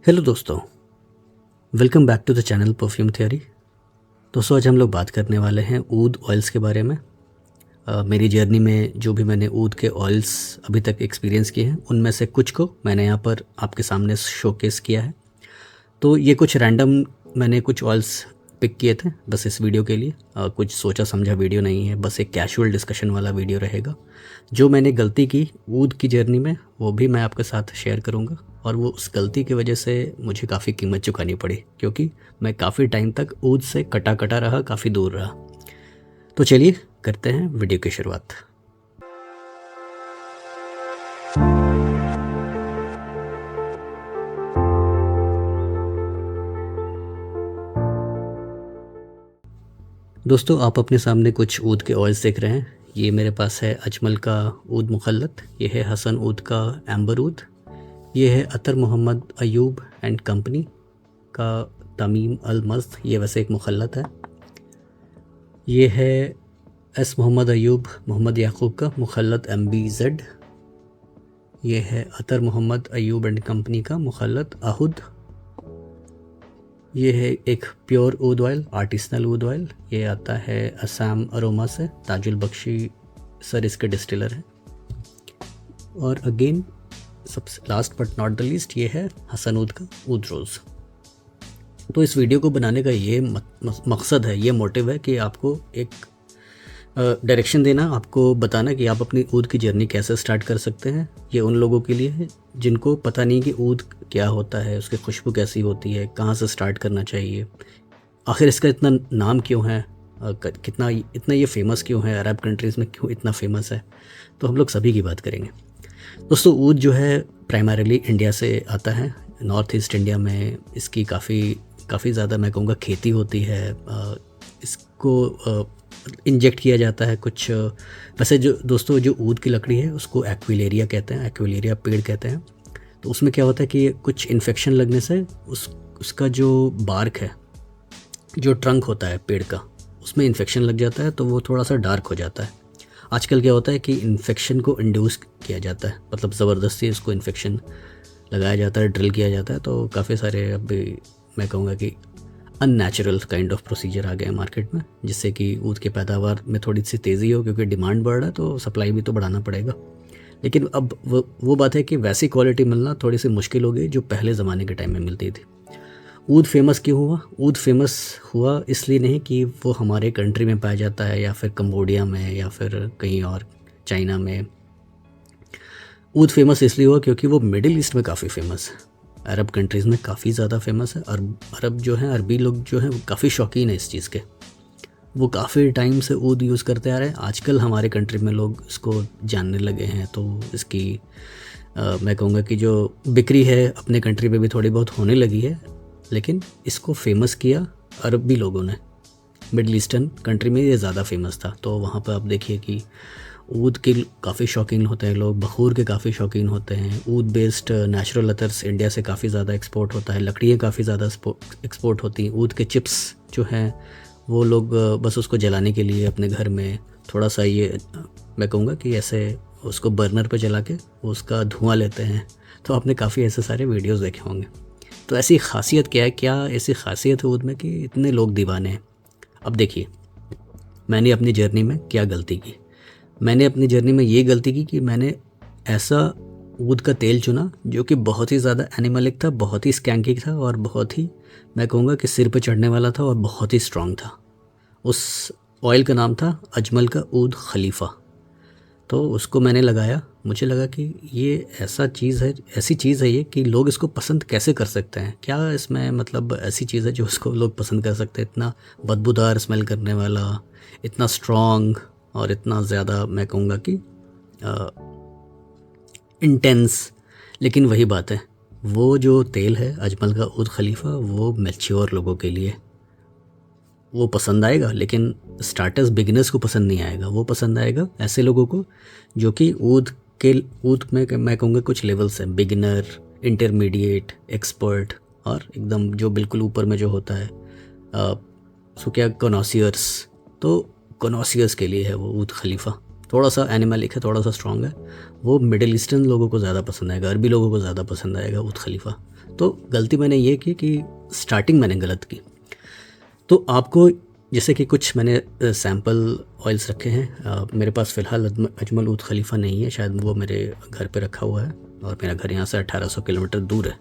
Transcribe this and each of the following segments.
Hello दोस्तों, welcome back to the channel perfume theory. दोस्तों, आज हम लोग बात करने वाले हैं ऊद ऑयल्स के बारे में। मेरी जर्नी में जो भी मैंने ऊद के ऑयल्स अभी तक एक्सपीरियंस किए हैं उनमें से कुछ को मैंने यहाँ पर आपके सामने शोकेस किया है। तो ये कुछ रैंडम मैंने कुछ ऑयल्स पिक किए थे बस इस वीडियो के लिए। कुछ सोचा समझा वीडियो नहीं है, बस एक कैजुअल डिस्कशन वाला वीडियो रहेगा। जो मैंने गलती की ऊद की जर्नी में वो भी मैं आपके साथ शेयर करूँगा, और वो उस गलती की वजह से मुझे काफ़ी कीमत चुकानी पड़ी, क्योंकि मैं काफ़ी टाइम तक ऊद से कटा कटा रहा, काफ़ी दूर रहा। तो चलिए करते हैं वीडियो की शुरुआत। दोस्तों, आप अपने सामने कुछ ऊद के ऑयल्स देख रहे हैं। ये मेरे पास है अजमल का ऊद मुखल्लत, ये है हसन ऊद का एम्बर ऊद, ये है अतर मोहम्मद अयूब एंड कंपनी का तमीम अल मस्त, ये वैसे एक मुखल्लत है। ये है एस मोहम्मद अयूब मोहम्मद याकूब का मुखल्लत MBZ। ये है अतर मोहम्मद अयूब एंड कंपनी का मुखल्लत अहुद। ये है एक प्योर ऊद ऑयल, आर्टिसनल ऊद ऑयल, ये आता है असम अरोमा से, ताजुल बख्शी सर इसके डिस्टिलर हैं। और अगेन सबसे last but not the least, ये है हसन ऊद का ऊद रोज़। तो इस वीडियो को बनाने का ये मकसद है, ये मोटिव है कि आपको एक डायरेक्शन देना, आपको बताना कि आप अपनी ऊद की जर्नी कैसे स्टार्ट कर सकते हैं। ये उन लोगों के लिए है जिनको पता नहीं कि ऊद क्या होता है, उसकी खुशबू कैसी होती है, कहाँ से स्टार्ट करना चाहिए, आखिर इसका इतना नाम क्यों है, कितना इतना ये फेमस क्यों है, अरब कंट्रीज़ में क्यों इतना फेमस है। तो हम लोग सभी की बात करेंगे। दोस्तों, ऊद जो है प्राइमरीली इंडिया से आता है। नॉर्थ ईस्ट इंडिया में इसकी काफ़ी ज़्यादा मैं कहूँगा खेती होती है। इसको इंजेक्ट किया जाता है कुछ। वैसे जो दोस्तों जो ऊद की लकड़ी है उसको एक्विलेरिया कहते हैं, एक्विलेरिया पेड़ कहते हैं। तो उसमें क्या होता है कि कुछ इन्फेक्शन लगने से उसका जो बार्क है, जो ट्रंक होता है पेड़ का, उसमें इन्फेक्शन लग जाता है, तो वो थोड़ा सा डार्क हो जाता है। आजकल क्या होता है कि इन्फेक्शन को इंड्यूस किया जाता है, मतलब ज़बरदस्ती इसको इन्फेक्शन लगाया जाता है, ड्रिल किया जाता है। तो काफ़ी सारे अभी मैं कहूँगा कि अननेचुरल काइंड ऑफ प्रोसीजर आ गए हैं मार्केट में, जिससे कि ऊद की पैदावार में थोड़ी सी तेज़ी हो, क्योंकि डिमांड बढ़ रहा है तो सप्लाई भी तो बढ़ाना पड़ेगा। लेकिन अब वो बात है कि वैसी क्वालिटी मिलना थोड़ी सी मुश्किल हो गई जो पहले ज़माने के टाइम में मिलती थी। ऊद फेमस क्यों हुआ? ऊद फेमस हुआ इसलिए नहीं कि वो हमारे कंट्री में पाया जाता है या फिर कंबोडिया में या फिर कहीं और चाइना में। ऊद फेमस इसलिए हुआ क्योंकि वो मिडिल ईस्ट में काफ़ी फेमस है, अरब कंट्रीज़ में काफ़ी ज़्यादा फेमस है। अरब जो हैं, अरबी लोग जो हैं वो काफ़ी शौकीन है इस चीज़ के। वो काफ़ी टाइम से ऊद यूज़ करते आ रहे हैं। आजकल हमारे कंट्री में लोग इसको जानने लगे हैं, तो इसकी मैं कहूँगा कि जो बिक्री है अपने कंट्री में भी थोड़ी बहुत होने लगी है। लेकिन इसको फेमस किया अरबी लोगों ने। मिडल ईस्टर्न कंट्री में ये ज़्यादा फेमस था, तो वहाँ पर आप देखिए कि ऊद के काफ़ी शौकीन होते हैं लोग, बखूर के काफ़ी शौकीन होते हैं। ऊद बेस्ड नेचुरल अतर्स इंडिया से काफ़ी ज़्यादा एक्सपोर्ट होता है, लकड़ियाँ काफ़ी ज़्यादा एक्सपोर्ट होती हैं। ऊद के चिप्स जो हैं वो लोग बस उसको जलाने के लिए अपने घर में थोड़ा सा ये मैं कहूँगा कि ऐसे उसको बर्नर पे जला के उसका धुआं लेते हैं। तो आपने काफ़ी ऐसे सारे वीडियोस देखे होंगे। तो ऐसी खासियत क्या है, क्या ऐसी खासियत है ऊद में कि इतने लोग दीवाने हैं? अब देखिए, मैंने अपनी जर्नी में क्या गलती की। मैंने अपनी जर्नी में ये गलती की कि मैंने ऐसा ऊद का तेल चुना जो कि बहुत ही ज़्यादा एनिमलिक था, बहुत ही स्कैंकी था, और बहुत ही मैं कहूँगा कि सिर पे चढ़ने वाला था, और बहुत ही स्ट्रॉन्ग था। उस ऑयल का नाम था अजमल का ऊद खलीफा। तो उसको मैंने लगाया, मुझे लगा कि ये ऐसी चीज़ है ये कि लोग इसको पसंद कैसे कर सकते हैं। क्या इसमें मतलब ऐसी चीज़ है जो उसको लोग पसंद कर सकते हैं? इतना बदबूदार स्मेल करने वाला, इतना स्ट्रॉन्ग, और इतना ज़्यादा मैं कहूँगा कि इंटेंस। लेकिन वही बात है, वो जो तेल है अजमल का ऊद खलीफा, वो मैच्योर लोगों के लिए वो पसंद आएगा, लेकिन स्टार्टर्स बिगिनर्स को पसंद नहीं आएगा। वो पसंद आएगा ऐसे लोगों को जो कि ऊद में मैं कहूँगा कुछ लेवल्स हैं, बिगिनर, इंटरमीडिएट, एक्सपर्ट, और एकदम जो बिल्कुल ऊपर में जो होता है सो क्या कॉनोसियर्स। तो कॉनोसियर्स के लिए है वो ऊद खलीफा। थोड़ा सा एनिमलिक है, थोड़ा सा स्ट्रॉन्ग है, वो मिडिल ईस्टर्न लोगों को ज़्यादा पसंद आएगा, अरबी लोगों को ज़्यादा पसंद आएगा ऊद खलीफा। तो गलती मैंने ये की कि स्टार्टिंग मैंने गलत की। तो आपको जैसे कि कुछ मैंने सैम्पल ऑयल्स रखे हैं, मेरे पास फ़िलहाल अजमल ऊद खलीफा नहीं है, शायद वो मेरे घर पे रखा हुआ है और मेरा घर यहाँ से 1800 किलोमीटर दूर है।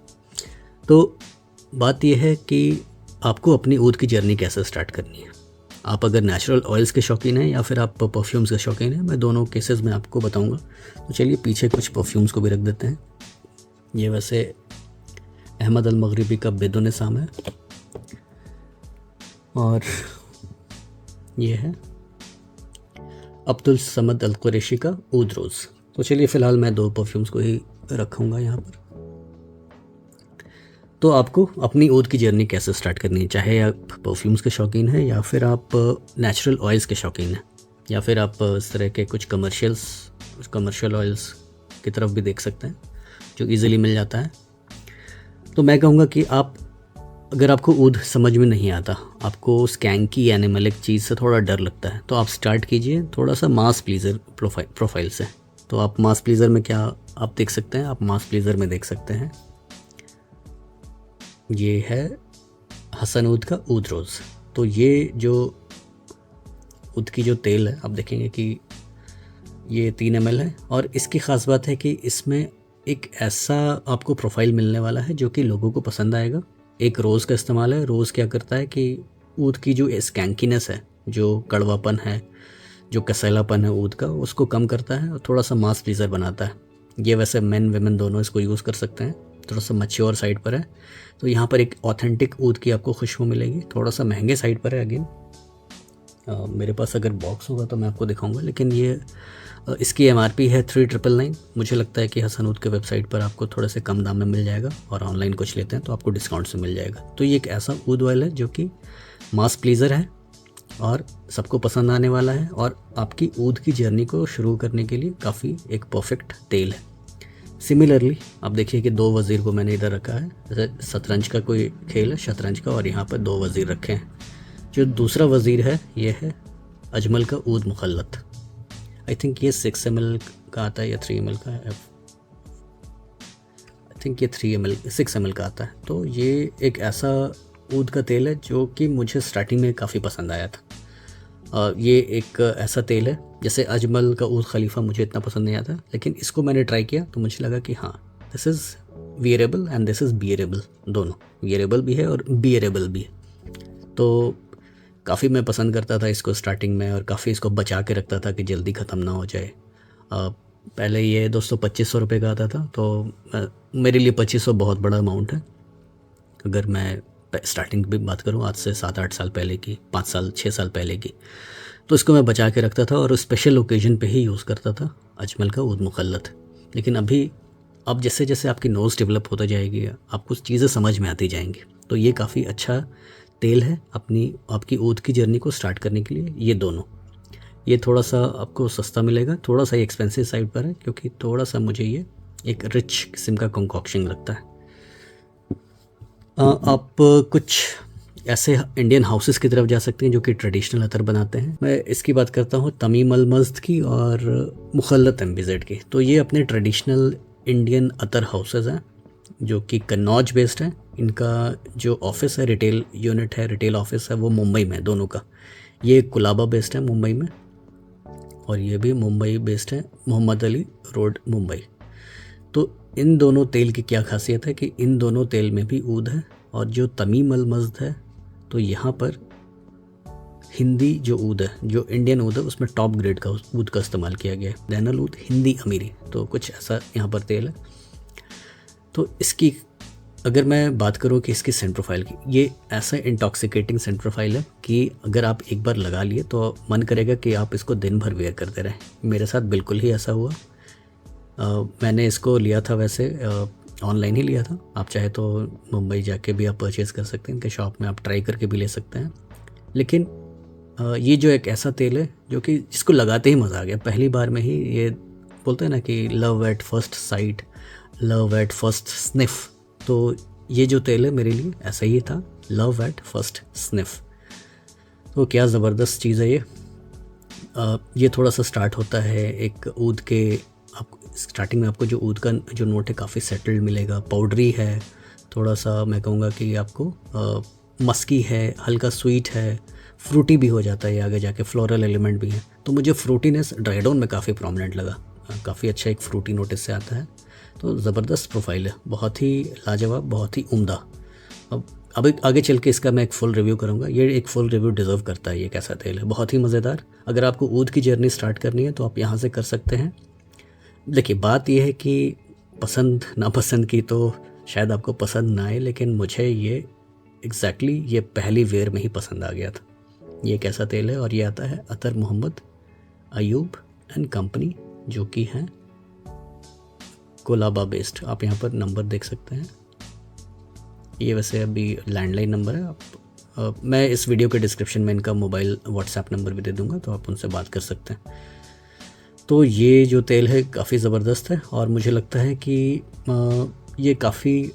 तो बात यह है कि आपको अपनी ऊद की जर्नी कैसे स्टार्ट करनी है। आप अगर नेचुरल ऑयल्स के शौकीन हैं या फिर आप परफ्यूम्स के शौकीन हैं, मैं दोनों केसेस में आपको बताऊंगा। तो चलिए पीछे कुछ परफ्यूम्स को भी रख देते हैं। ये वैसे अहमद अल मगरिबी का बेदुन साम है और ये है अब्दुल समद अल कुरैशी का ऊद रोज़। तो चलिए फ़िलहाल मैं 2 परफ्यूम्स को ही रखूँगा यहाँ पर। तो आपको अपनी ऊद की जर्नी कैसे स्टार्ट करनी है, चाहे आप परफ्यूम्स के शौकीन हैं या फिर आप नेचुरल ऑयल्स के शौकीन हैं या फिर आप इस तरह के कुछ कमर्शियल ऑयल्स की तरफ भी देख सकते हैं जो इजीली मिल जाता है। तो मैं कहूँगा कि आप अगर आपको ऊद समझ में नहीं आता, आपको स्कैंकी एनिमलिक चीज़ से थोड़ा डर लगता है, तो आप स्टार्ट कीजिए थोड़ा सा मास प्लीज़र प्रोफाइल से। तो आप मास प्लीज़र में क्या आप देख सकते हैं, आप मास प्लीज़र में देख सकते हैं ये है हसन ऊद का ऊद रोज़। तो ये जो ऊद की जो तेल है, आप देखेंगे कि ये 3 ml है और इसकी ख़ास बात है कि इसमें एक ऐसा आपको प्रोफाइल मिलने वाला है जो कि लोगों को पसंद आएगा। एक रोज़ का इस्तेमाल है। रोज़ क्या करता है कि ऊद की जो स्कैंकीनेस है, जो कड़वापन है, जो कसैलापन है ऊद का, उसको कम करता है और थोड़ा सा मास प्लीज़र बनाता है। ये वैसे मेन वेमेन दोनों इसको यूज़ कर सकते हैं। थोड़ा सा मैच्योर साइड पर है, तो यहाँ पर एक ऑथेंटिक ऊद की आपको खुशबू मिलेगी। थोड़ा सा महंगे साइड पर है अगेन। मेरे पास अगर बॉक्स होगा तो मैं आपको दिखाऊंगा, लेकिन ये इसकी MRP है 3999। मुझे लगता है कि हसन ऊद के वेबसाइट पर आपको थोड़े से कम दाम में मिल जाएगा और ऑनलाइन कुछ लेते हैं तो आपको डिस्काउंट से मिल जाएगा। तो ये एक ऐसा ऊद ऑयल है जो कि मास प्लीज़र है और सबको पसंद आने वाला है और आपकी ऊद की जर्नी को शुरू करने के लिए काफ़ी एक परफेक्ट तेल है। सिमिलरली आप देखिए कि 2 वज़ीर को मैंने इधर रखा है, जैसे शतरंज का कोई खेल है शतरंज का, और यहाँ पर 2 वज़ीर रखे हैं। जो दूसरा वज़ीर है ये है अजमल का ऊद मुखल्लत। आई थिंक ये 6 ml का आता है या 3 ml का है। आई थिंक ये 6 ml का आता है। तो ये एक ऐसा ऊद का तेल है जो कि मुझे स्टार्टिंग में काफ़ी पसंद आया था। ये एक ऐसा तेल है, जैसे अजमल का ऊद खलीफा मुझे इतना पसंद नहीं आता, लेकिन इसको मैंने ट्राई किया तो मुझे लगा कि हाँ, this is wearable and this is bearable. दोनों वियरेबल भी है और बियरेबल भी है। तो काफ़ी मैं पसंद करता था इसको स्टार्टिंग में और काफ़ी इसको बचा के रखता था कि जल्दी ख़त्म ना हो जाए। पहले ये दोस्तों 2500 रुपये का आता था, तो मेरे लिए 2500 बहुत बड़ा अमाउंट है। अगर मैं स्टार्टिंग की बात करूँ आज से 7-8 साल पहले की, 5-6 साल पहले की, तो इसको मैं बचा के रखता था और स्पेशल ओकेजन पे ही यूज़ करता था अजमल का ऊद मुखल्लत। लेकिन अभी अब जैसे जैसे आपकी नोज़ डेवलप होता जाएगी, आपको चीज़ें समझ में आती जाएंगी, तो ये काफ़ी अच्छा तेल है आपकी ऊद की जर्नी को स्टार्ट करने के लिए। ये दोनों, ये थोड़ा सा आपको सस्ता मिलेगा, थोड़ा सा एक्सपेंसिव साइड पर है क्योंकि थोड़ा सा मुझे ये एक रिच किस्म का कंकॉक्शन लगता है। आप कुछ ऐसे इंडियन हाउसेस की तरफ जा सकते हैं जो कि ट्रेडिशनल अतर बनाते हैं। मैं इसकी बात करता हूँ तमीम अल मस्द की और मुखल्लत MBZ की। तो ये अपने ट्रेडिशनल इंडियन अतर हाउसेस हैं जो कि कन्नौज बेस्ड है। इनका जो ऑफिस है, रिटेल यूनिट है, रिटेल ऑफिस है, वो मुंबई में है दोनों का। ये कुलाबा बेस्ड है मुंबई में और ये भी मुंबई बेस्ड है, मोहम्मद अली रोड मुंबई। तो इन दोनों तेल की क्या खासियत है कि इन दोनों तेल में भी ऊद है। और जो तमीम अल मस्द है, तो यहाँ पर हिंदी जो ऊद है, जो इंडियन ऊद है, उसमें टॉप ग्रेड का ऊद का इस्तेमाल किया गया है। दैनल ऊद हिंदी अमीरी, तो कुछ ऐसा यहाँ पर तेल है। तो इसकी अगर मैं बात करूँ कि इसकी सेंट प्रोफाइल की, ये ऐसा इंटॉक्सिकेटिंग सेंट प्रोफाइल है कि अगर आप एक बार लगा लिए तो मन करेगा कि आप इसको दिन भर वेयर करते रहें। मेरे साथ बिल्कुल ही ऐसा हुआ। मैंने इसको लिया था, वैसे ऑनलाइन ही लिया था। आप चाहे तो मुंबई जाके भी आप परचेज़ कर सकते हैं, इनके शॉप में आप ट्राई करके भी ले सकते हैं। लेकिन ये जो एक ऐसा तेल है जो कि जिसको लगाते ही मज़ा आ गया पहली बार में ही। ये बोलते हैं ना कि love at first sight, love at first sniff. तो ये जो तेल है मेरे लिए ऐसा ही था, लव एट फर्स्ट स्निफ। तो क्या ज़बरदस्त चीज़ है ये। ये थोड़ा सा स्टार्ट होता है एक ऊद के, आप स्टार्टिंग में आपको जो ऊद का जो नोट है काफ़ी सेटल्ड मिलेगा, पाउडरी है, थोड़ा सा मैं कहूँगा कि आपको मस्की है, हल्का स्वीट है, फ्रूटी भी हो जाता है आगे जाके, फ्लोरल एलिमेंट भी है। तो मुझे फ्रूटीनेस ड्राइडॉन में काफ़ी प्रोमिनेंट लगा, काफ़ी अच्छा एक फ्रूटी नोट इससे आता है। तो ज़बरदस्त प्रोफाइल है, बहुत ही लाजवाब, बहुत ही उम्दा। अब आगे चल के इसका मैं एक फुल रिव्यू करूँगा, ये एक फुल रिव्यू डिज़र्व करता है। ये कैसा तेल है, बहुत ही मज़ेदार। अगर आपको ऊद की जर्नी स्टार्ट करनी है तो आप यहाँ से कर सकते हैं। देखिए बात यह है कि पसंद नापसंद की तो शायद आपको पसंद ना आए, लेकिन मुझे ये एग्जैक्टली ये पहली वेयर में ही पसंद आ गया था। ये कैसा तेल है, और ये आता है अतर मोहम्मद अयूब एंड कंपनी, जो कि है कोलाबा बेस्ड। आप यहाँ पर नंबर देख सकते हैं, ये वैसे अभी लैंडलाइन नंबर है। मैं इस वीडियो के डिस्क्रिप्शन में इनका मोबाइल व्हाट्सएप नंबर भी दे दूँगा, तो आप उनसे बात कर सकते हैं। तो ये जो तेल है काफ़ी ज़बरदस्त है, और मुझे लगता है कि ये काफ़ी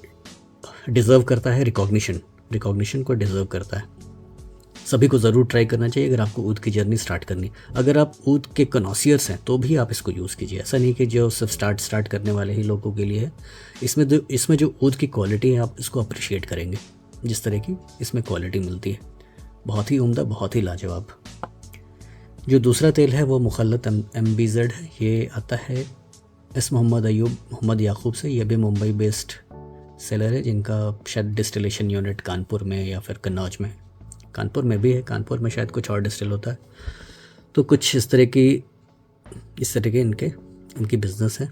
डिज़र्व करता है रिकॉग्निशन को डिज़र्व करता है। सभी को ज़रूर ट्राई करना चाहिए अगर आपको ऊद की जर्नी स्टार्ट करनी। अगर आप ऊद के कनॉसियर्स हैं तो भी आप इसको यूज़ कीजिए, ऐसा नहीं कि जो सिर्फ स्टार्ट करने वाले ही लोगों के लिए है। इसमें जो ऊद की क्वालिटी है आप इसको अप्रिशिएट करेंगे, जिस तरह की इसमें क्वालिटी मिलती है, बहुत ही उम्दा, बहुत ही लाजवाब। जो दूसरा तेल है वो मुखल्लत MBZ है। ये आता है एस मोहम्मद अयूब मोहम्मद याकूब से। ये भी मुंबई बेस्ड सेलर है, जिनका शायद डिस्टिलेशन यूनिट कानपुर में या फिर कन्नौज में, कानपुर में भी है, कानपुर में शायद कुछ और डिस्टिल होता है। तो कुछ इस तरह के इनकी बिज़नेस है।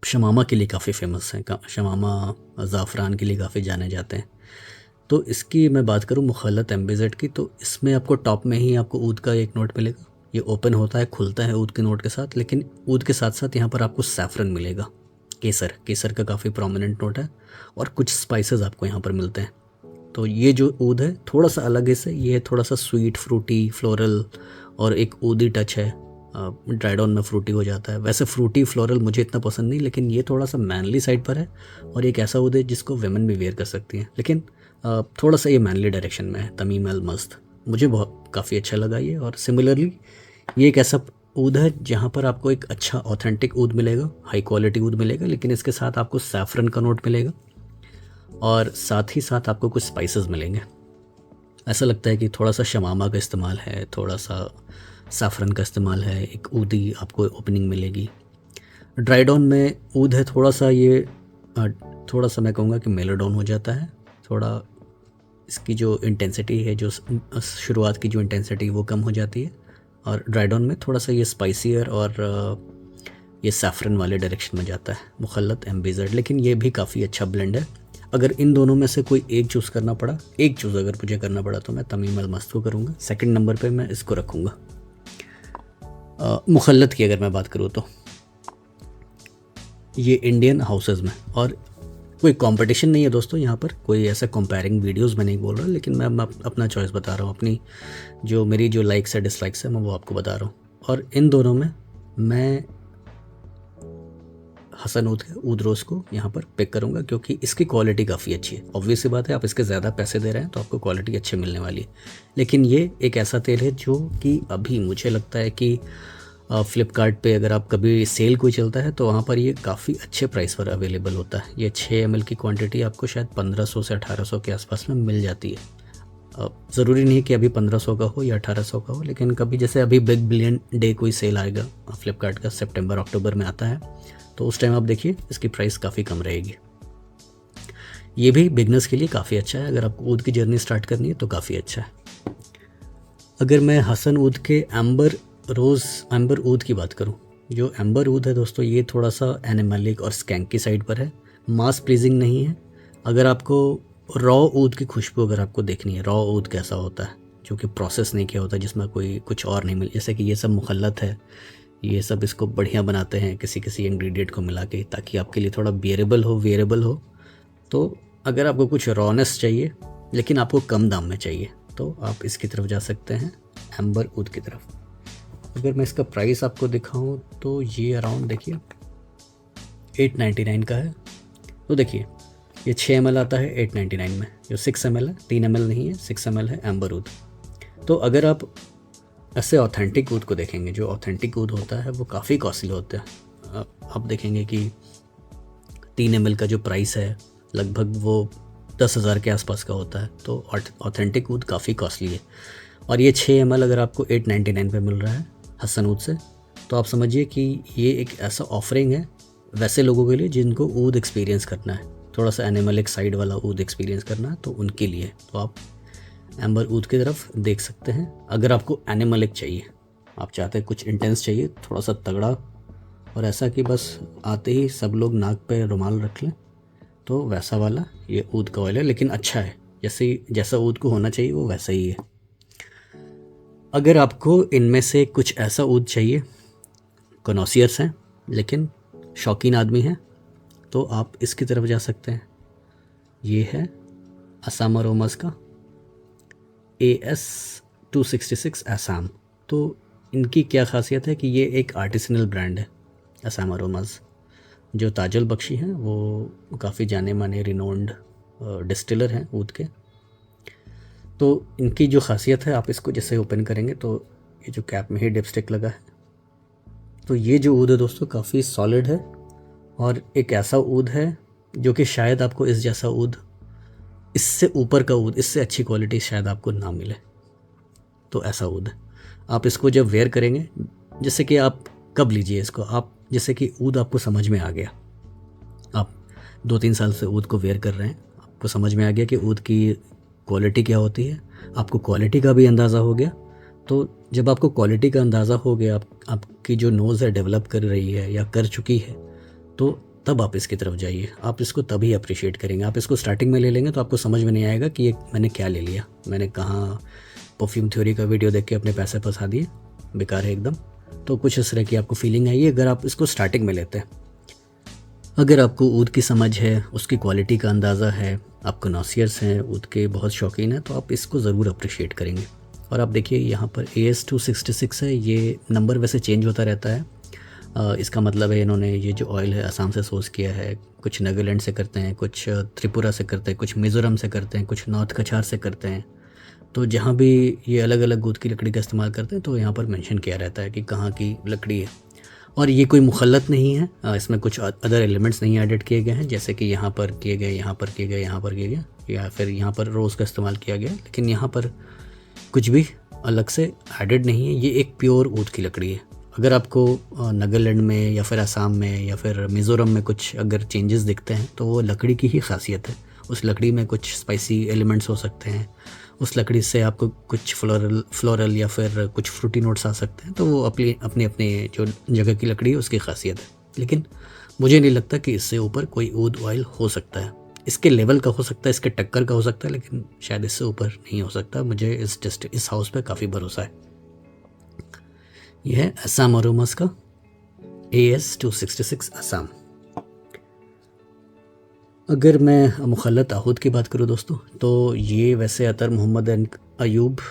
शमामा के लिए काफ़ी फेमस है, शमामा ज़ाफ़रान के लिए काफ़ी जाने जाते हैं। तो इसकी मैं बात करूँ मुखल्लत MBZ की, तो इसमें आपको टॉप में ही आपको ऊद का एक नोट मिलेगा। ये ओपन होता है, खुलता है ऊद के नोट के साथ, लेकिन ऊद के साथ साथ यहाँ पर आपको सैफ़रन मिलेगा, केसर का काफ़ी प्रोमिनेंट नोट है, और कुछ स्पाइसेस आपको यहाँ पर मिलते हैं। तो ये जो ऊद है थोड़ा सा अलग है इससे, ये थोड़ा सा स्वीट, फ्रूटी, फ्लोरल और एक ऊदी टच है। ड्राइडॉन में फ्रूटी हो जाता है, वैसे फ्रूटी फ्लोरल मुझे इतना पसंद नहीं, लेकिन ये थोड़ा सा मैनली साइड पर है, और एक ऐसा ऊद है जिसको वेमेन भी वेयर कर सकती हैं, लेकिन थोड़ा सा ये मैनली डायरेक्शन में है। तमीम अल मस्त मुझे बहुत काफ़ी अच्छा लगा ये। और सिमिलरली ये एक ऐसा ऊद है जहाँ पर आपको एक अच्छा ऑथेंटिक ऊद मिलेगा, हाई क्वालिटी ऊद मिलेगा, लेकिन इसके साथ आपको सैफरन का नोट मिलेगा, और साथ ही साथ आपको कुछ स्पाइसेस मिलेंगे। ऐसा लगता है कि थोड़ा सा शमामा का इस्तेमाल है, थोड़ा सा सैफरन का इस्तेमाल है, एक ऊदी आपको ओपनिंग मिलेगी। ड्राइडॉन में ऊद है थोड़ा सा, ये थोड़ा सा मैं कहूँगा कि मेलोडॉन हो जाता है, थोड़ा इसकी जो इंटेंसिटी है, जो शुरुआत की जो इंटेंसिटी वो कम हो जाती है, और ड्राइडॉन में थोड़ा सा ये स्पाइसियर और ये सैफरन वाले डायरेक्शन में जाता है मुखल्लत MBZ। लेकिन ये भी काफ़ी अच्छा ब्लेंड है। अगर इन दोनों में से कोई एक चूज़ करना पड़ा, अगर मुझे करना पड़ा, तो मैं तमीम अल मस्त को करूँगा। सेकंड नंबर पे मैं इसको रखूँगा। मुखल्लत की अगर मैं बात करूँ तो ये इंडियन हाउसेज़ में, और कोई कंपटीशन नहीं है दोस्तों, यहाँ पर कोई ऐसा कंपेयरिंग वीडियोस में नहीं बोल रहा, लेकिन मैं अपना चॉइस बता रहा हूँ, अपनी मेरी जो लाइक्स है डिसलाइक्स है मैं वो आपको बता रहा हूँ। और इन दोनों में मैं हसन ऊद रोज़ को यहाँ पर पिक करूँगा, क्योंकि इसकी क्वालिटी काफ़ी अच्छी है। ऑब्वियस सी बात है, आप इसके ज़्यादा पैसे दे रहे हैं तो आपको क्वालिटी अच्छी मिलने वाली है। लेकिन ये एक ऐसा तेल है जो कि अभी मुझे लगता है कि फ्लिपकार्ट पे अगर आप कभी सेल कोई चलता है तो वहाँ पर ये काफ़ी अच्छे प्राइस पर अवेलेबल होता है। ये 6 ml की क्वांटिटी आपको शायद 1500 से 1800 के आसपास में मिल जाती है। ज़रूरी नहीं कि अभी 1500 का हो या 1800 का हो, लेकिन कभी जैसे अभी बिग बिलियन डे कोई सेल आएगा फ्लिपकार्ट का, सितंबर अक्टूबर में आता है, तो उस टाइम आप देखिए इसकी प्राइस काफ़ी कम रहेगी। ये भी बिगनर्स के लिए काफ़ी अच्छा है, अगर आपको ऊद की जर्नी स्टार्ट करनी है तो काफ़ी अच्छा है। अगर मैं हसन ऊद के एम्बर ऊद की बात करूं, जो एम्बर ऊद है दोस्तों, ये थोड़ा सा एनिमलिक और स्कैंक की साइड पर है, मास प्लीजिंग नहीं है। अगर आपको रॉ ऊद की खुशबू अगर आपको देखनी है, रॉ ऊद कैसा होता है जो कि प्रोसेस नहीं किया होता, जिसमें कोई कुछ और नहीं मिल, जैसे कि ये सब मुखल्लत है, ये सब इसको बढ़िया बनाते हैं किसी इंग्रेडिएंट को मिला के, ताकि आपके लिए थोड़ा वेयरेबल हो। तो अगर आपको कुछ रॉनेस चाहिए लेकिन आपको कम दाम में चाहिए, तो आप इसकी तरफ जा सकते हैं, एम्बर ऊद की तरफ। अगर मैं इसका प्राइस आपको दिखाऊं तो ये अराउंड देखिए 899 का है। तो देखिए ये 6 ml आता है 899 में, जो 6 ml है, 3 ml नहीं है, 6 ml है एम्बर ऊद। तो अगर आप ऐसे ऑथेंटिक ऊद को देखेंगे, जो ऑथेंटिक ऊद होता है वो काफ़ी कॉस्टली होता है। आप देखेंगे कि 3 ml का जो प्राइस है लगभग वो 10,000 के आसपास का होता है। तो ऑथेंटिक ऊद काफ़ी कॉस्टली है। और ये 6 ml अगर आपको 899 पे मिल रहा है हसन ऊद से, तो आप समझिए कि ये एक ऐसा ऑफरिंग है वैसे लोगों के लिए जिनको ऊद एक्सपीरियंस करना है, थोड़ा सा एनिमलिक साइड वाला ऊद एक्सपीरियंस करना है, तो उनके लिए तो आप एम्बर ऊद की तरफ देख सकते हैं। अगर आपको एनिमलिक चाहिए, आप चाहते हैं कुछ इंटेंस चाहिए, थोड़ा सा तगड़ा, और ऐसा कि बस आते ही सब लोग नाक पे रुमाल रख लें, तो वैसा वाला ये ऊद का ऑयल है, लेकिन अच्छा है, जैसा ऊद को होना चाहिए वो वैसा ही है। अगर आपको इनमें से कुछ ऐसा ऊद चाहिए, कनोसियर्स हैं लेकिन शौकीन आदमी हैं, तो आप इसकी तरफ जा सकते हैं। ये है असम अरोमास का AS266 असम। तो इनकी क्या खासियत है कि ये एक आर्टिसनल ब्रांड है असम अरोमास। जो ताजुल बख्शी हैं वो काफ़ी जाने माने रिनोन्ड डिस्टिलर हैं ऊद के। तो इनकी जो खासियत है, आप इसको जैसे ओपन करेंगे तो ये जो कैप में ही डिपस्टिक लगा है, तो ये जो ऊद है दोस्तों काफ़ी सॉलिड है, और एक ऐसा ऊद है जो कि शायद आपको इस जैसा ऊद, इससे ऊपर का ऊद, इससे अच्छी क्वालिटी शायद आपको ना मिले। तो ऐसा ऊद है। आप इसको जब वेयर करेंगे, जैसे कि आप कब लीजिए इसको, आप जैसे कि ऊद आपको समझ में आ गया, आप 2-3 साल से ऊद को वेयर कर रहे हैं, आपको समझ में आ गया कि ऊद की क्वालिटी क्या होती है, आपको क्वालिटी का भी अंदाज़ा हो गया। तो जब आपको क्वालिटी का अंदाज़ा हो गया, आपकी जो नोज़ है डेवलप कर रही है या कर चुकी है, तो तब आप इसकी तरफ जाइए, आप इसको तभी अप्रिशिएट करेंगे। आप इसको स्टार्टिंग में ले लेंगे तो आपको समझ में नहीं आएगा कि ये मैंने क्या ले लिया, मैंने कहाँ परफ्यूम थ्योरी का वीडियो देख के अपने पैसे फंसा दिए, बेकार है एकदम। तो कुछ इस तरह की आपको फीलिंग आई अगर आप इसको स्टार्टिंग में लेते हैं। अगर आपको ऊद की समझ है, उसकी क्वालिटी का अंदाज़ा है, आप कनोसियर्स हैं ऊद के बहुत शौकीन हैं, तो आप इसको ज़रूर अप्रिशिएट करेंगे। और आप देखिए यहाँ पर AS266 है, ये नंबर वैसे चेंज होता रहता है। इसका मतलब है इन्होंने ये जो ऑयल है असम से सोर्स किया है, कुछ नागालैंड से करते हैं, कुछ त्रिपुरा से करते हैं, कुछ मिज़ोरम से करते हैं, कुछ नॉर्थ कछार से करते हैं। तो जहाँ भी ये अलग अलग ऊद की लकड़ी का इस्तेमाल करते हैं, तो यहाँ पर मेंशन किया रहता है कि कहाँ की लकड़ी है। और ये कोई मुखल्लत नहीं है, इसमें कुछ अदर एलिमेंट्स नहीं ऐडेड किए गए हैं, जैसे कि यहाँ पर किए गए, यहाँ पर किए गए, यहाँ पर किए गए, या फिर यहाँ पर रोज़ का इस्तेमाल किया गया, लेकिन यहाँ पर कुछ भी अलग से एडेड नहीं है। ये एक प्योर ऊद की लकड़ी है। अगर आपको नागालैंड में या फिर असम में या फिर मिज़ोरम में कुछ अगर चेंजेस दिखते हैं, तो वो लकड़ी की ही खासियत है। उस लकड़ी में कुछ स्पाइसी एलिमेंट्स हो सकते हैं, उस लकड़ी से आपको कुछ फ्लोरल या फिर कुछ फ्रूटी नोट्स आ सकते हैं, तो वो अपने अपने जो जगह की लकड़ी है उसकी खासियत है। लेकिन मुझे नहीं लगता कि इससे ऊपर कोई ऊद ऑयल हो सकता है। इसके लेवल का हो सकता है, इसके टक्कर का हो सकता है, लेकिन शायद इससे ऊपर नहीं हो सकता। मुझे इस हाउस पे काफ़ी भरोसा है। यह है असम अरोमास का AS266 असम। अगर मैं मुखल्लत आहूद की बात करूं दोस्तों, तो ये वैसे Attar Mohammad and Ayub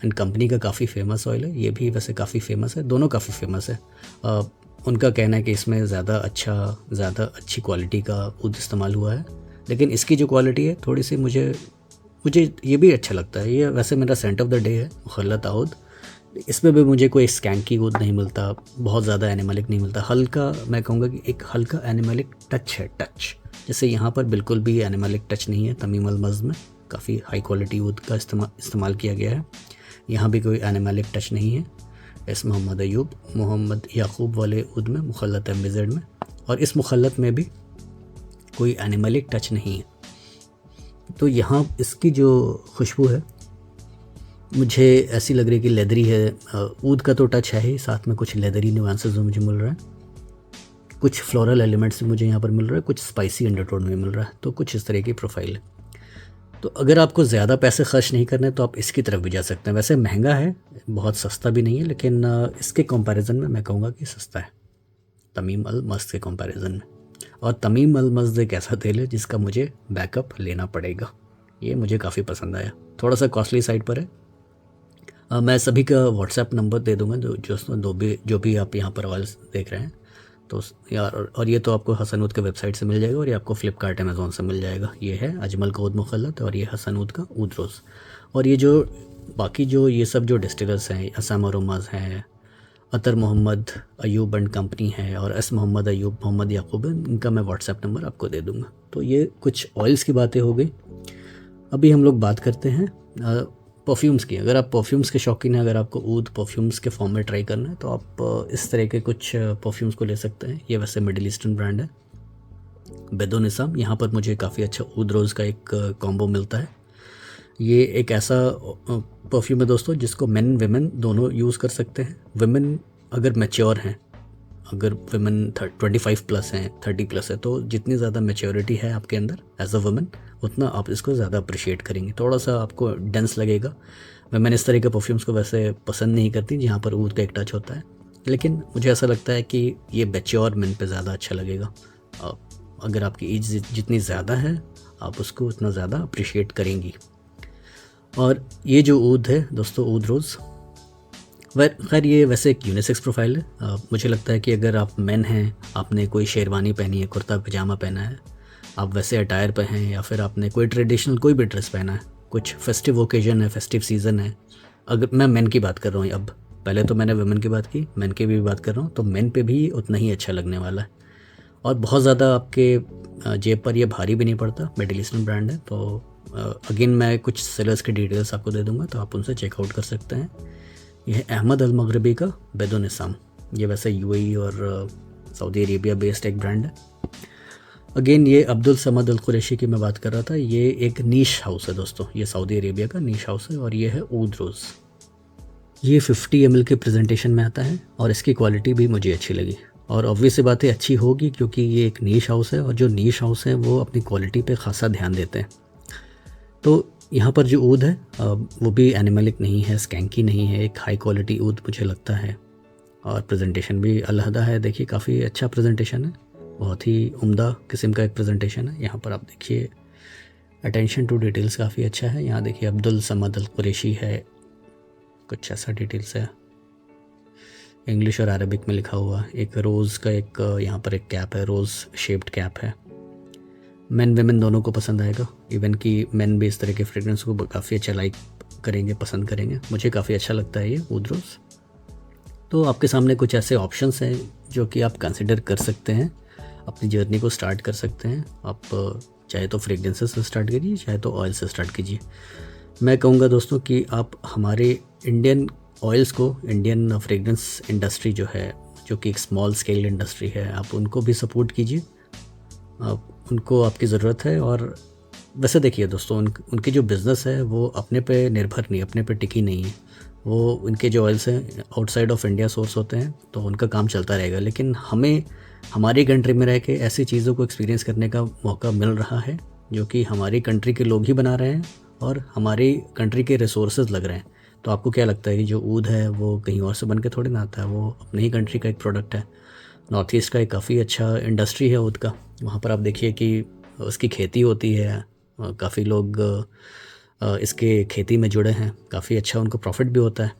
and company का काफ़ी फेमस ऑयल है। ये भी वैसे काफ़ी फेमस है, दोनों काफ़ी फेमस है। उनका कहना है कि इसमें ज़्यादा अच्छी क्वालिटी का ऊद इस्तेमाल हुआ है, लेकिन इसकी जो क्वालिटी है थोड़ी सी मुझे ये भी अच्छा लगता है। ये वैसे मेरा सेंट ऑफ द डे है मुखल्लत आहूद। इसमें भी मुझे कोई स्कैंकी ऊद नहीं मिलता, बहुत ज़्यादा एनिमलिक नहीं मिलता, हल्का, मैं कहूँगा कि एक हल्का एनिमलिक टच है, टच। जैसे यहाँ पर बिल्कुल भी एनिमलिक टच नहीं है। तमीम अल मज़्द में काफ़ी हाई क्वालिटी ऊद का इस्तेमाल किया गया है, यहाँ भी कोई एनिमलिक टच नहीं है। इस मोहम्मद अयूब, मोहम्मद याकूब वाले ऊद में, मुखल्लत MBZ में, और इस मुखल्लत में भी कोई एनिमलिक टच नहीं है। तो यहाँ इसकी जो खुशबू है मुझे ऐसी लग रही है कि लेदरी है। ऊद का तो टच है ही, साथ में कुछ लेदरी नुआंसेस मुझे मिल रहा है, कुछ फ्लोरल एलिमेंट्स भी मुझे यहाँ पर मिल रहा है, कुछ स्पाइसी अंडरटोन भी मिल रहा है। तो कुछ इस तरह की प्रोफाइल है। तो अगर आपको ज़्यादा पैसे खर्च नहीं करने तो आप इसकी तरफ भी जा सकते हैं। वैसे महंगा है, बहुत सस्ता भी नहीं है, लेकिन इसके कंपैरिजन में मैं कहूँगा कि सस्ता है तमीम अल मज़्द के कंपैरिजन में। और तमीम अल मज़्द एक ऐसा तेल है जिसका मुझे बैकअप लेना पड़ेगा। ये मुझे काफ़ी पसंद आया, थोड़ा सा कॉस्टली साइड पर है। मैं सभी का व्हाट्सएप नंबर दे दूँगा, जो भी आप यहाँ पर आवाज़ देख रहे हैं। तो यार, और ये तो आपको हसन ऊद के वेबसाइट से मिल जाएगा, और ये आपको फ्लिपकार्ट अमेज़ॉन से मिल जाएगा। ये है अजमल का ऊद मुखल्लत, और ये हसन ऊद का ऊद रोज़। और ये जो बाकी जो ये सब जो डिस्टिलर्स हैं, असम अरोमाज हैं, अतर मोहम्मद अयूब एंड कंपनी है, और एस मोहम्मद अयूब मोहम्मद याकूब है, इनका मैं व्हाट्सएप नंबर आपको दे दूँगा। तो ये कुछ ऑयल्स की बातें हो गई। अभी हम लोग बात करते हैं परफ्यूम्स की। अगर आप परफ्यूम्स के शौकीन हैं, अगर आपको ऊद परफ्यूम्स के फॉर्म में ट्राई करना है, तो आप इस तरह के कुछ परफ्यूम्स को ले सकते हैं। ये वैसे मिडिल ईस्टर्न ब्रांड है, बेदो निसाम। यहाँ पर मुझे काफ़ी अच्छा ऊद रोज़ का एक कॉम्बो मिलता है। ये एक ऐसा परफ्यूम है दोस्तों जिसको मेन वेमेन दोनों यूज़ कर सकते हैं। वेमेन अगर मैच्योर हैं, अगर वेमेन 25 प्लस हैं, 30 प्लस है, तो जितनी ज़्यादा मैच्योरिटी है आपके अंदर एज अ वुमेन, उतना आप इसको ज़्यादा अप्रिशिएट करेंगे। थोड़ा सा आपको डेंस लगेगा। वेमेन इस तरह के परफ्यूम्स को वैसे पसंद नहीं करती जहाँ पर ऊद का एक टच होता है, लेकिन मुझे ऐसा लगता है कि ये मैच्योर मेन पे ज़्यादा अच्छा लगेगा। अगर आपकी एज जितनी ज़्यादा है, आप उसको उतना ज़्यादा अप्रिशिएट करेंगी। और ये जो ऊद है दोस्तों, ऊद रोज़, खैर ये वैसे एक यूनिसेक्स प्रोफाइल है। मुझे लगता है कि अगर आप मेन हैं, आपने कोई शेरवानी पहनी है, कुर्ता पजामा पहना है, आप वैसे अटायर पे हैं, या फिर आपने कोई ट्रेडिशनल कोई भी ड्रेस पहना है, कुछ फेस्टिव ओकेजन है, फेस्टिव सीज़न है, अगर मैं मेन की बात कर रहा हूँ अब, पहले तो मैंने वुमेन की बात की, मेन की भी बात कर रहा हूँ, तो मेन पे भी उतना ही अच्छा लगने वाला है। और बहुत ज़्यादा आपके जेब पर ये भारी भी नहीं पड़ता, मिडिल ईस्टर्न ब्रांड है। तो अगेन मैं कुछ सेलर्स की डिटेल्स आपको दे दूंगा, तो आप उनसे चेकआउट कर सकते हैं। यह है अहमद अल मगरबी का बेदो निसाम। ये वैसे यूएई और सऊदी अरेबिया बेस्ड एक ब्रांड है। अगेन ये अब्दुल समद अल कुरैशी की मैं बात कर रहा था। ये एक नीश हाउस है दोस्तों, ये सऊदी अरेबिया का नीश हाउस है, और ये है ऊद रोज़। ये 50 ml के प्रेजेंटेशन में आता है, और इसकी क्वालिटी भी मुझे अच्छी लगी। और ऑब्वियस बातें अच्छी होगी क्योंकि ये एक नीश हाउस है, और जो नीश हाउस है वो अपनी क्वालिटी पे ख़ासा ध्यान देते हैं। तो यहाँ पर जो ऊद है वो भी एनिमलिक नहीं है, स्कैंकी नहीं है, एक हाई क्वालिटी ऊद मुझे लगता है। और प्रेजेंटेशन भी अलहदा है, देखिए काफ़ी अच्छा प्रेजेंटेशन है, बहुत ही उम्दा किस्म का एक प्रेजेंटेशन है। यहाँ पर आप देखिए अटेंशन टू डिटेल्स काफ़ी अच्छा है। यहाँ देखिए अब्दुल समद अल कुरैशी है, कुछ ऐसा डिटेल्स है, इंग्लिश और अरबिक में लिखा हुआ। एक रोज़ का एक यहाँ पर एक कैप है, रोज़ शेप्ड कैप है। मेन वेमेन दोनों को पसंद आएगा, इवन कि मेन भी इस तरह के फ्रेगरेंस को काफ़ी अच्छा लाइक करेंगे, पसंद करेंगे। मुझे काफ़ी अच्छा लगता है ये ऊद रोज़। तो आपके सामने कुछ ऐसे ऑप्शंस हैं जो कि आप कंसिडर कर सकते हैं, अपनी जर्नी को स्टार्ट कर सकते हैं। आप चाहे तो फ्रेगरेंसेस से स्टार्ट कीजिए, चाहे तो ऑयल से स्टार्ट कीजिए। मैं कहूँगा दोस्तों कि आप हमारे इंडियन ऑयल्स को, इंडियन फ्रेगरेंस इंडस्ट्री जो है, जो कि एक स्मॉल स्केल इंडस्ट्री है, आप उनको भी सपोर्ट कीजिए। आप उनको आपकी ज़रूरत है। और वैसे देखिए दोस्तों, उनकी जो बिज़नेस है वो अपने पे निर्भर नहीं, अपने पे टिकी नहीं है। वो उनके जो ऑयल्स हैं आउटसाइड ऑफ इंडिया सोर्स होते हैं, तो उनका काम चलता रहेगा। लेकिन हमें हमारी कंट्री में रह के ऐसी चीज़ों को एक्सपीरियंस करने का मौका मिल रहा है जो कि हमारी कंट्री के लोग ही बना रहे हैं, और हमारी कंट्री के रिसोर्सेज लग रहे हैं। तो आपको क्या लगता है कि जो ऊद है वो कहीं और से बन के थोड़ी ना आता है, वो अपनी ही कंट्री का एक प्रोडक्ट है। नॉर्थ ईस्ट का एक काफ़ी अच्छा इंडस्ट्री है ऊद का। वहाँ पर आप देखिए कि उसकी खेती होती है, काफ़ी लोग इसके खेती में जुड़े हैं, काफ़ी अच्छा उनको प्रॉफिट भी होता है।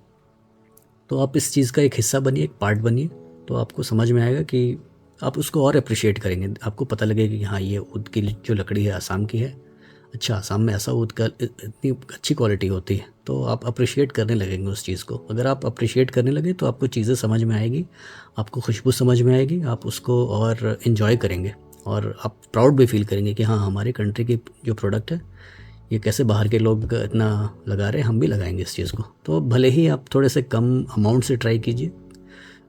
तो आप इस चीज़ का एक हिस्सा बनिए, एक पार्ट बनिए, तो आपको समझ में आएगा कि आप उसको और अप्रिशिएट करेंगे। आपको पता लगेगा कि हाँ, ये ऊद की जो लकड़ी है आसाम की है। अच्छा, आसाम में ऐसा ऊद का इतनी अच्छी क्वालिटी होती है, तो आप अप्रिशिएट करने लगेंगे उस चीज़ को। अगर आप अप्रिशिएट करने लगे तो आपको चीज़ें समझ में आएगी, आपको खुशबू समझ में आएगी, आप उसको और इन्जॉय करेंगे, और आप प्राउड भी फील करेंगे कि हाँ, हमारे कंट्री की जो प्रोडक्ट है ये कैसे बाहर के लोग इतना लगा रहे हैं, हम भी लगाएंगे इस चीज़ को। तो भले ही आप थोड़े से कम अमाउंट से ट्राई कीजिए,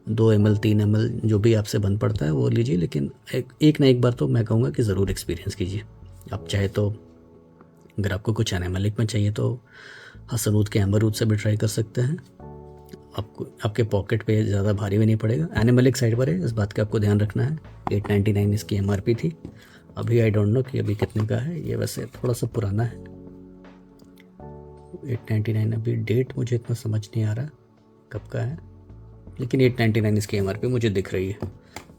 2 ml 3 ml जो भी आपसे बन पड़ता है वो लीजिए, लेकिन एक ना एक बार तो मैं कहूँगा कि ज़रूर एक्सपीरियंस कीजिए। आप चाहे तो अगर आपको कुछ एनिमलिक में चाहिए तो हसनूद के एम्बर ऊद से भी ट्राई कर सकते हैं। आपको आपके पॉकेट पे ज़्यादा भारी भी नहीं पड़ेगा। एनिमलिक साइड पर है, इस बात का आपको ध्यान रखना है। 899 इसकी MRP थी, अभी आई डोंट नो कि अभी कितने का है। ये वैसे थोड़ा सा पुराना है, 899 अभी डेट मुझे इतना समझ नहीं आ रहा कब का है, लेकिन 899 इसकी MRP मुझे दिख रही है।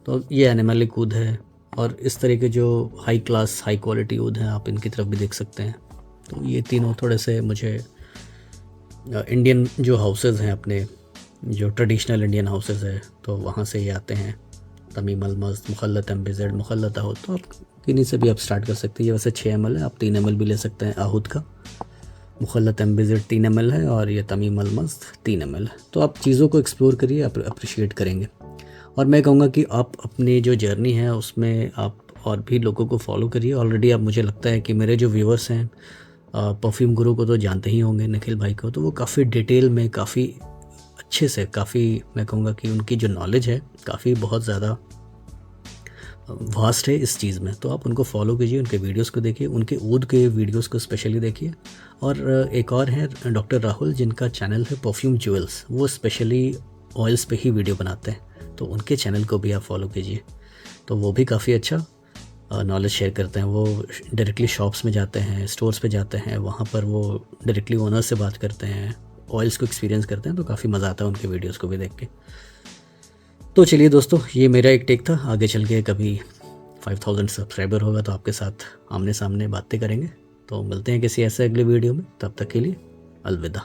तो ये एनिमलिक ऊद है, और इस तरह के जो हाई क्लास हाई क्वालिटी ऊद हैं आप इनकी तरफ भी देख सकते हैं। तो ये तीनों थोड़े से मुझे इंडियन जो हाउसेज़ हैं, अपने जो ट्रेडिशनल इंडियन हाउसेज़ है, तो वहाँ से ये आते हैं। तमीम अलमज़, मुखल्लत MBZ, मुखल्लत आहूद, तो आप किन्हीं से भी आप स्टार्ट कर सकते हैं। ये वैसे 6 ml है, आप 3 ml भी ले सकते हैं आहूद का। मुखल्लत एम्बिजिड 3 ml है और ये तमीम अलमस्त 3 ml है। तो आप चीज़ों को एक्सप्लोर करिए, आप अप्रिशिएट करेंगे। और मैं कहूँगा कि आप अपनी जो जर्नी है उसमें आप और भी लोगों को फॉलो करिए। ऑलरेडी अब मुझे लगता है कि मेरे जो व्यूवर्स हैं परफ्यूम गुरु को तो जानते ही होंगे, निखिल भाई को, तो वो काफ़ी डिटेल में, काफ़ी अच्छे से, काफ़ी मैं कहूँगा कि उनकी जो नॉलेज है काफ़ी बहुत ज़्यादा वास्ट है इस चीज़ में। तो आप उनको फॉलो कीजिए, उनके वीडियोस को देखिए, उनके ऊद के वीडियोस को स्पेशली देखिए। और एक और है डॉक्टर राहुल, जिनका चैनल है परफ्यूम ज्वेल्स, वो स्पेशली ऑयल्स पे ही वीडियो बनाते हैं, तो उनके चैनल को भी आप फॉलो कीजिए। तो वो भी काफ़ी अच्छा नॉलेज शेयर करते हैं। वो डायरेक्टली शॉप्स में जाते हैं, स्टोर्स पे जाते हैं, वहाँ पर वो डायरेक्टली ओनर से बात करते हैं, ऑयल्स को एक्सपीरियंस करते हैं। तो काफ़ी मज़ा आता है उनके वीडियोस को भी देख के। तो चलिए दोस्तों, ये मेरा एक टेक था। आगे चल के कभी 5000 सब्सक्राइबर होगा तो आपके साथ आमने सामने बातें करेंगे। तो मिलते हैं किसी ऐसे अगले वीडियो में, तब तक के लिए अलविदा।